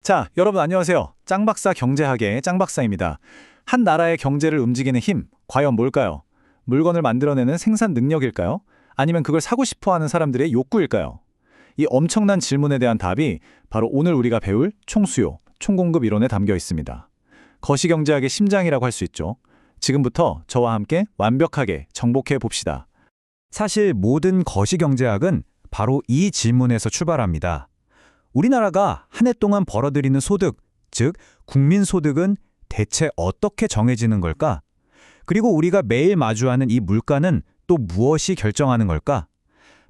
자, 여러분 안녕하세요. 짱박사 경제학의 짱박사입니다. 한 나라의 경제를 움직이는 힘, 과연 뭘까요? 물건을 만들어내는 생산 능력일까요? 아니면 그걸 사고 싶어 하는 사람들의 욕구일까요? 이 엄청난 질문에 대한 답이 바로 오늘 우리가 배울 총수요, 총공급 이론에 담겨 있습니다. 거시경제학의 심장이라고 할 수 있죠. 지금부터 저와 함께 완벽하게 정복해 봅시다. 사실 모든 거시경제학은 바로 이 질문에서 출발합니다. 우리나라가 한 해 동안 벌어들이는 소득, 즉 국민소득은 대체 어떻게 정해지는 걸까? 그리고 우리가 매일 마주하는 이 물가는 또 무엇이 결정하는 걸까?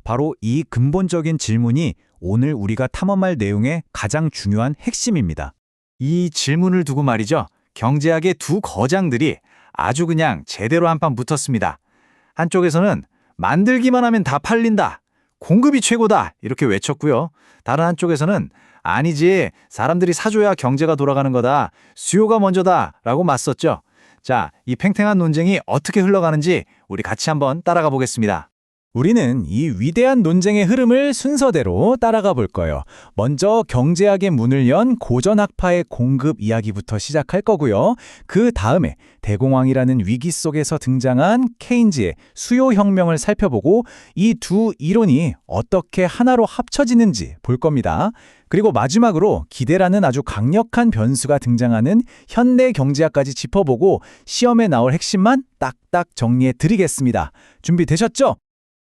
바로 이 근본적인 질문이 오늘 우리가 탐험할 내용의 가장 중요한 핵심입니다. 이 질문을 두고 말이죠. 경제학의 두 거장들이 아주 그냥 제대로 한판 붙었습니다. 한쪽에서는 만들기만 하면 다 팔린다. 공급이 최고다. 이렇게 외쳤고요. 다른 한쪽에서는 아니지. 사람들이 사줘야 경제가 돌아가는 거다. 수요가 먼저다. 라고 맞섰죠. 자, 이 팽팽한 논쟁이 어떻게 흘러가는지 우리 같이 한번 따라가 보겠습니다. 우리는 이 위대한 논쟁의 흐름을 순서대로 따라가 볼 거예요. 먼저 경제학의 문을 연 고전학파의 공급 이야기부터 시작할 거고요. 그 다음에 대공황이라는 위기 속에서 등장한 케인즈의 수요혁명을 살펴보고 이 두 이론이 어떻게 하나로 합쳐지는지 볼 겁니다. 그리고 마지막으로 기대라는 아주 강력한 변수가 등장하는 현대 경제학까지 짚어보고 시험에 나올 핵심만 딱딱 정리해 드리겠습니다. 준비되셨죠?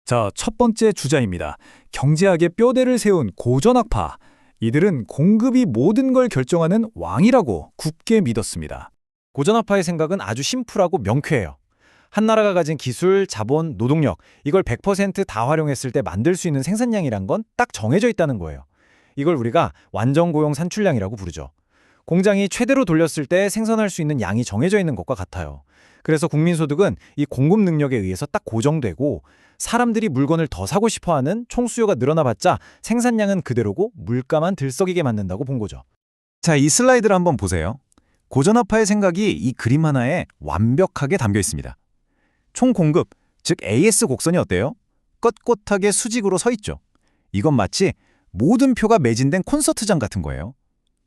자, 첫 번째 주자입니다. 경제학의 뼈대를 세운 고전학파. 이들은 공급이 모든 걸 결정하는 왕이라고 굳게 믿었습니다. 고전학파의 생각은 아주 심플하고 명쾌해요. 한 나라가 가진 기술, 자본, 노동력, 이걸 100%다 활용했을 때 만들 수 있는 생산량이란 건 딱 정해져 있다는 거예요. 이걸 우리가 완전고용 산출량이라고 부르죠. 공장이 최대로 돌렸을 때 생산할 수 있는 양이 정해져 있는 것과 같아요. 그래서 국민소득은 이 공급 능력에 의해서 딱 고정되고 사람들이 물건을 더 사고 싶어하는 총수요가 늘어나봤자 생산량은 그대로고 물가만 들썩이게 만든다고 본 거죠. 자, 이 슬라이드를 한번 보세요. 고전학파의 생각이 이 그림 하나에 완벽하게 담겨 있습니다. 총 공급, 즉 AS 곡선이 어때요? 꼿꼿하게 수직으로 서 있죠. 이건 마치 모든 표가 매진된 콘서트장 같은 거예요.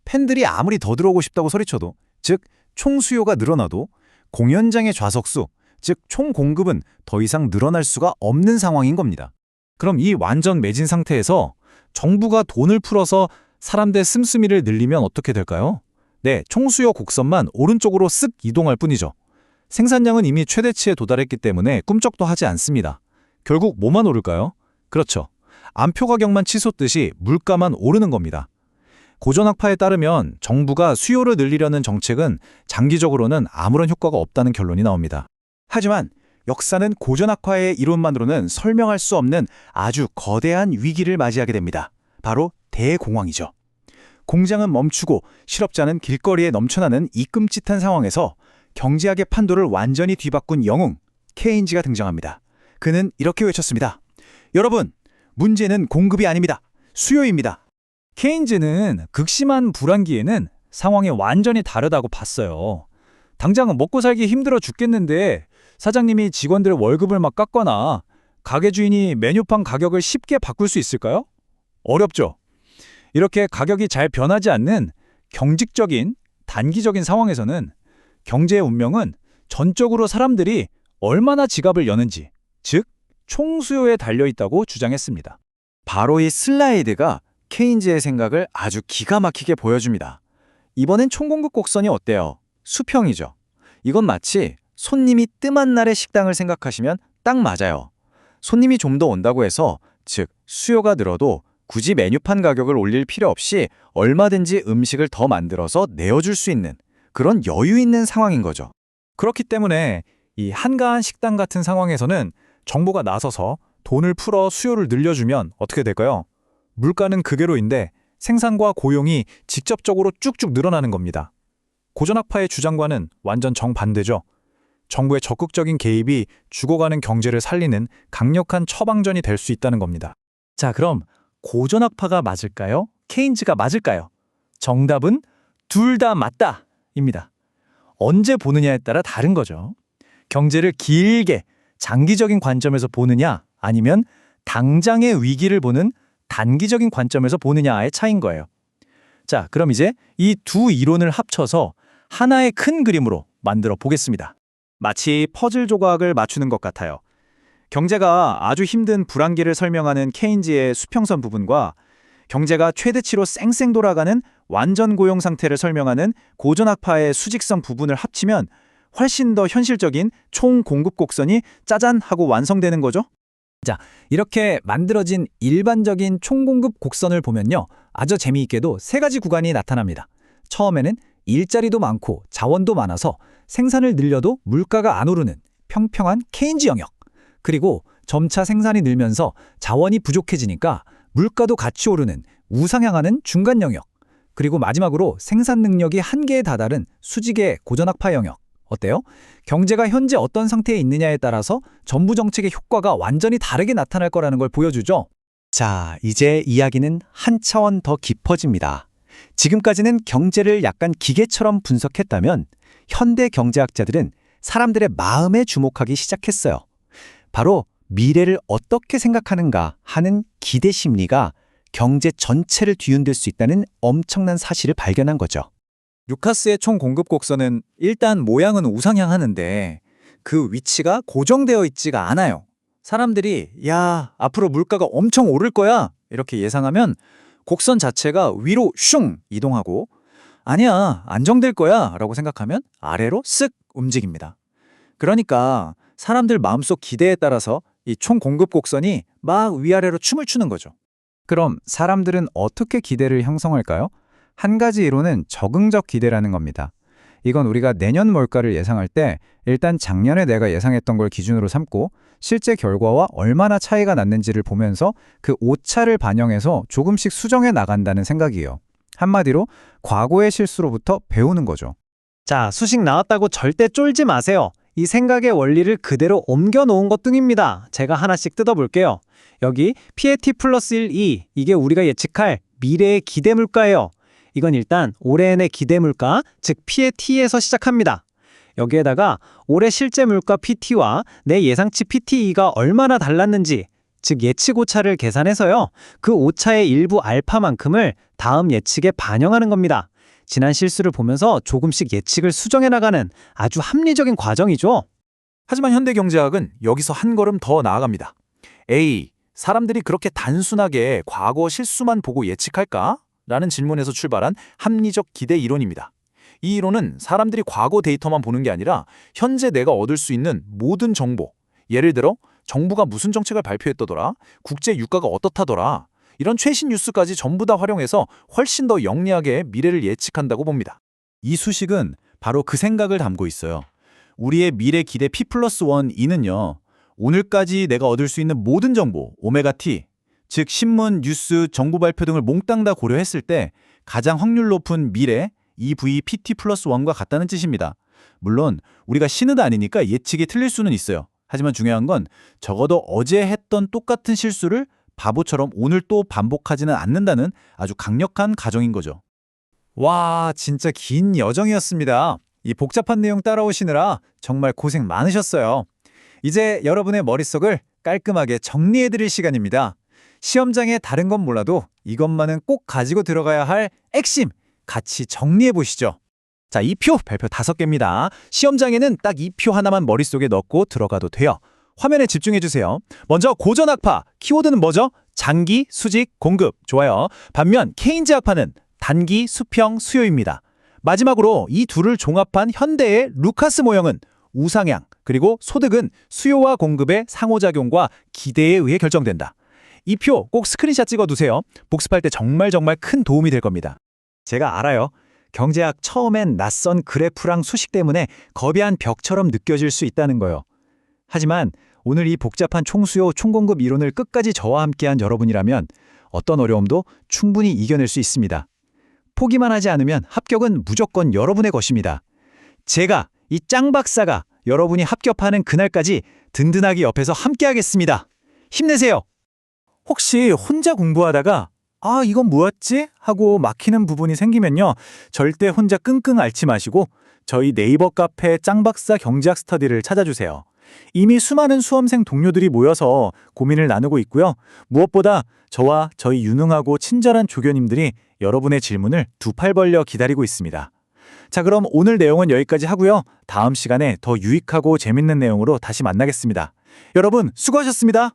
팬들이 아무리 더 들어오고 싶다고 소리쳐도, 즉 총수요가 늘어나도 공연장의 좌석수, 즉 총 공급은 더 이상 늘어날 수가 없는 상황인 겁니다. 그럼 이 완전 매진 상태에서 정부가 돈을 풀어서 사람들 씀씀이를 늘리면 어떻게 될까요? 네, 총수요 곡선만 오른쪽으로 쓱 이동할 뿐이죠. 생산량은 이미 최대치에 도달했기 때문에 꿈쩍도 하지 않습니다. 결국 뭐만 오를까요? 그렇죠. 암표 가격만 치솟듯이 물가만 오르는 겁니다. 고전학파에 따르면 정부가 수요를 늘리려는 정책은 장기적으로는 아무런 효과가 없다는 결론이 나옵니다. 하지만 역사는 고전학파의 이론만으로는 설명할 수 없는 아주 거대한 위기를 맞이하게 됩니다. 바로 대공황이죠. 공장은 멈추고 실업자는 길거리에 넘쳐나는 이 끔찍한 상황에서 경제학의 판도를 완전히 뒤바꾼 영웅, 케인즈가 등장합니다. 그는 이렇게 외쳤습니다. 여러분, 문제는 공급이 아닙니다. 수요입니다. 케인즈는 극심한 불황기에는 상황이 완전히 다르다고 봤어요. 당장은 먹고 살기 힘들어 죽겠는데 사장님이 직원들 월급을 막 깎거나 가게 주인이 메뉴판 가격을 쉽게 바꿀 수 있을까요? 어렵죠. 이렇게 가격이 잘 변하지 않는 경직적인, 단기적인 상황에서는 경제의 운명은 전적으로 사람들이 얼마나 지갑을 여는지, 즉 총수요에 달려있다고 주장했습니다. 바로 이 슬라이드가 케인즈의 생각을 아주 기가 막히게 보여줍니다. 이번엔 총공급 곡선이 어때요? 수평이죠. 이건 마치 손님이 뜸한 날의 식당을 생각하시면 딱 맞아요. 손님이 좀 더 온다고 해서, 즉 수요가 늘어도 굳이 메뉴판 가격을 올릴 필요 없이 얼마든지 음식을 더 만들어서 내어줄 수 있는 그런 여유 있는 상황인 거죠. 그렇기 때문에 이 한가한 식당 같은 상황에서는 정부가 나서서 돈을 풀어 수요를 늘려주면 어떻게 될까요? 물가는 그대로인데 생산과 고용이 직접적으로 쭉쭉 늘어나는 겁니다. 고전학파의 주장과는 완전 정반대죠. 정부의 적극적인 개입이 죽어가는 경제를 살리는 강력한 처방전이 될 수 있다는 겁니다. 자, 그럼 고전학파가 맞을까요? 케인즈가 맞을까요? 정답은 둘 다 맞다입니다. 언제 보느냐에 따라 다른 거죠. 경제를 길게 장기적인 관점에서 보느냐 아니면 당장의 위기를 보는 단기적인 관점에서 보느냐의 차이인 거예요. 자, 그럼 이제 이 두 이론을 합쳐서 하나의 큰 그림으로 만들어 보겠습니다. 마치 퍼즐 조각을 맞추는 것 같아요. 경제가 아주 힘든 불황기를 설명하는 케인즈의 수평선 부분과 경제가 최대치로 쌩쌩 돌아가는 완전 고용 상태를 설명하는 고전학파의 수직성 부분을 합치면 훨씬 더 현실적인 총 공급 곡선이 짜잔 하고 완성되는 거죠. 자, 이렇게 만들어진 일반적인 총공급 곡선을 보면요. 아주 재미있게도 세 가지 구간이 나타납니다. 처음에는 일자리도 많고 자원도 많아서 생산을 늘려도 물가가 안 오르는 평평한 케인즈 영역. 그리고 점차 생산이 늘면서 자원이 부족해지니까 물가도 같이 오르는 우상향하는 중간 영역. 그리고 마지막으로 생산 능력이 한계에 다다른 수직의 고전학파 영역. 어때요? 경제가 현재 어떤 상태에 있느냐에 따라서 정부 정책의 효과가 완전히 다르게 나타날 거라는 걸 보여주죠. 자, 이제 이야기는 한 차원 더 깊어집니다. 지금까지는 경제를 약간 기계처럼 분석했다면 현대 경제학자들은 사람들의 마음에 주목하기 시작했어요. 바로 미래를 어떻게 생각하는가 하는 기대 심리가 경제 전체를 뒤흔들 수 있다는 엄청난 사실을 발견한 거죠. 루카스의 총 공급 곡선은 일단 모양은 우상향하는데 그 위치가 고정되어 있지가 않아요. 사람들이 야, 앞으로 물가가 엄청 오를 거야 이렇게 예상하면 곡선 자체가 위로 슝 이동하고 아니야, 안정될 거야 라고 생각하면 아래로 쓱 움직입니다. 그러니까 사람들 마음속 기대에 따라서 이 총 공급 곡선이 막 위아래로 춤을 추는 거죠. 그럼 사람들은 어떻게 기대를 형성할까요? 한 가지 이론은 적응적 기대라는 겁니다. 이건 우리가 내년 물가를 예상할 때 일단 작년에 내가 예상했던 걸 기준으로 삼고 실제 결과와 얼마나 차이가 났는지를 보면서 그 오차를 반영해서 조금씩 수정해 나간다는 생각이에요. 한마디로 과거의 실수로부터 배우는 거죠. 자, 수식 나왔다고 절대 쫄지 마세요. 이 생각의 원리를 그대로 옮겨 놓은 것뿐입니다. 제가 하나씩 뜯어볼게요. 여기 PAT 플러스 1, 2, 이게 우리가 예측할 미래의 기대 물가예요. 이건 일단 올해의 기대 물가, 즉 PAT에서 시작합니다. 여기에다가 올해 실제 물가 PT와 내 예상치 PTE가 얼마나 달랐는지, 즉 예측 오차를 계산해서요. 그 오차의 일부 알파만큼을 다음 예측에 반영하는 겁니다. 지난 실수를 보면서 조금씩 예측을 수정해 나가는 아주 합리적인 과정이죠. 하지만 현대 경제학은 여기서 한 걸음 더 나아갑니다. A. 사람들이 그렇게 단순하게 과거 실수만 보고 예측할까? 라는 질문에서 출발한 합리적 기대 이론입니다. 이 이론은 사람들이 과거 데이터만 보는 게 아니라 현재 내가 얻을 수 있는 모든 정보, 예를 들어 정부가 무슨 정책을 발표했더라, 국제 유가가 어떻다더라, 이런 최신 뉴스까지 전부 다 활용해서 훨씬 더 영리하게 미래를 예측한다고 봅니다. 이 수식은 바로 그 생각을 담고 있어요. 우리의 미래 기대 P+1E는요. 오늘까지 내가 얻을 수 있는 모든 정보, 오메가 T, 즉 신문, 뉴스, 정부 발표 등을 몽땅 다 고려했을 때 가장 확률 높은 미래 EV PT+1과 같다는 뜻입니다. 물론 우리가 신은 아니니까 예측이 틀릴 수는 있어요. 하지만 중요한 건 적어도 어제 했던 똑같은 실수를 바보처럼 오늘 또 반복하지는 않는다는 아주 강력한 가정인 거죠. 와, 진짜 긴 여정이었습니다. 이 복잡한 내용 따라오시느라 정말 고생 많으셨어요. 이제 여러분의 머릿속을 깔끔하게 정리해드릴 시간입니다. 시험장에 다른 건 몰라도 이것만은 꼭 가지고 들어가야 할 핵심 같이 정리해보시죠. 자, 이 표 별표 5개입니다. 시험장에는 딱 이 표 하나만 머릿속에 넣고 들어가도 돼요. 화면에 집중해주세요. 먼저 고전학파, 키워드는 뭐죠? 장기, 수직, 공급. 좋아요. 반면 케인즈 학파는 단기, 수평, 수요입니다. 마지막으로 이 둘을 종합한 현대의 루카스 모형은 우상향, 그리고 소득은 수요와 공급의 상호작용과 기대에 의해 결정된다. 이 표 꼭 스크린샷 찍어두세요. 복습할 때 정말 큰 도움이 될 겁니다. 제가 알아요. 경제학 처음엔 낯선 그래프랑 수식 때문에 거대한 벽처럼 느껴질 수 있다는 거예요. 하지만 오늘 이 복잡한 총수요, 총공급 이론을 끝까지 저와 함께한 여러분이라면 어떤 어려움도 충분히 이겨낼 수 있습니다. 포기만 하지 않으면 합격은 무조건 여러분의 것입니다. 제가 이 짱 박사가 여러분이 합격하는 그날까지 든든하게 옆에서 함께하겠습니다. 힘내세요. 혹시 혼자 공부하다가 이건 뭐였지? 하고 막히는 부분이 생기면요. 절대 혼자 끙끙 앓지 마시고 저희 네이버 카페 짱박사 경제학 스터디를 찾아주세요. 이미 수많은 수험생 동료들이 모여서 고민을 나누고 있고요. 무엇보다 저와 저희 유능하고 친절한 조교님들이 여러분의 질문을 두 팔 벌려 기다리고 있습니다. 자, 그럼 오늘 내용은 여기까지 하고요. 다음 시간에 더 유익하고 재밌는 내용으로 다시 만나겠습니다. 여러분, 수고하셨습니다.